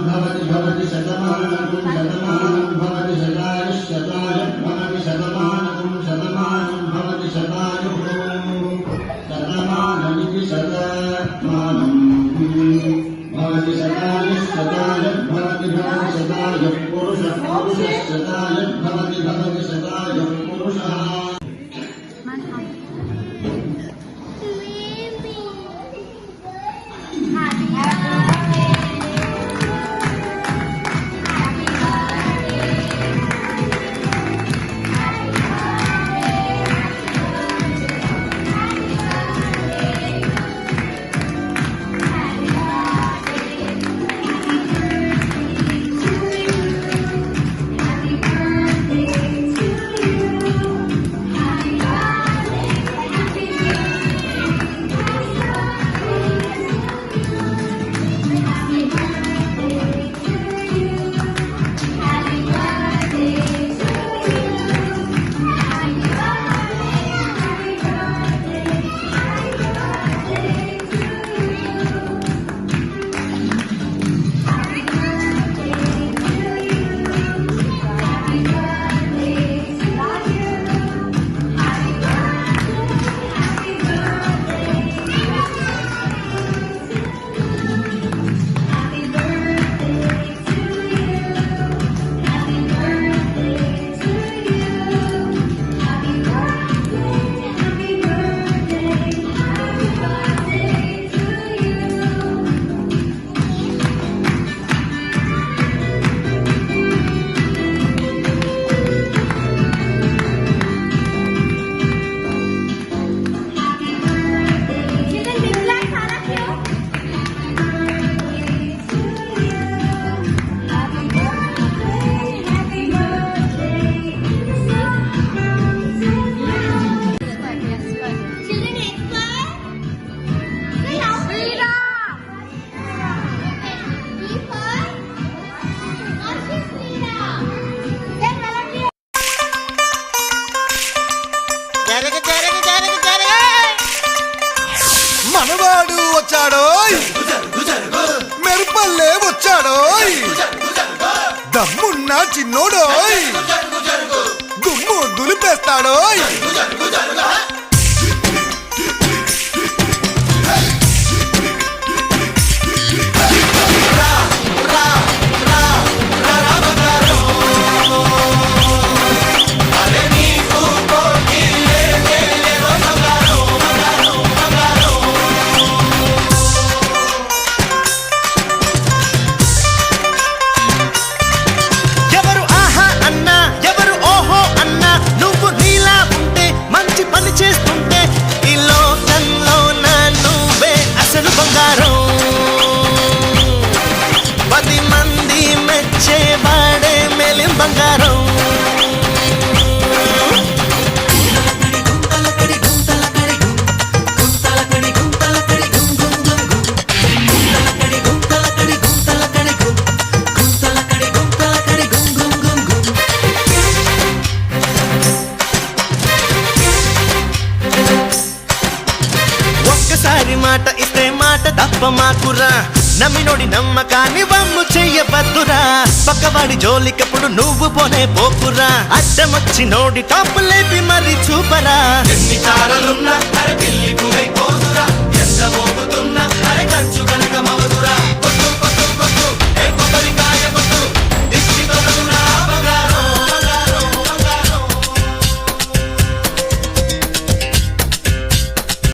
भवति भवति शतमानं भवति शतायुष्शताय भवति शतमानं भवति शतायुः शतमानमिति शतमानं भवति शतायुष्शताय भवति शतायुः पुरुषः पुरुषशताय भवति शतायुः पुरुषः మనవాడు వచ్చాడోయ్ మెరుపల్లే వచ్చాడోయ్ దమ్మున్న చిన్నోడోయ్ దుమ్ము దులిపేస్తాడోయ్ మాట ఇస్తే మాట తప్ప మాకురా నమ్మినోడి నమ్మకాన్ని వమ్ము చెయ్యవద్దురా పక్కవాడి జోలికప్పుడు నువ్వు పోనే పోకురా అడ్డమొచ్చి నోడి టాపు లేపి మరి చూపరా ఎన్ని తారలున్నా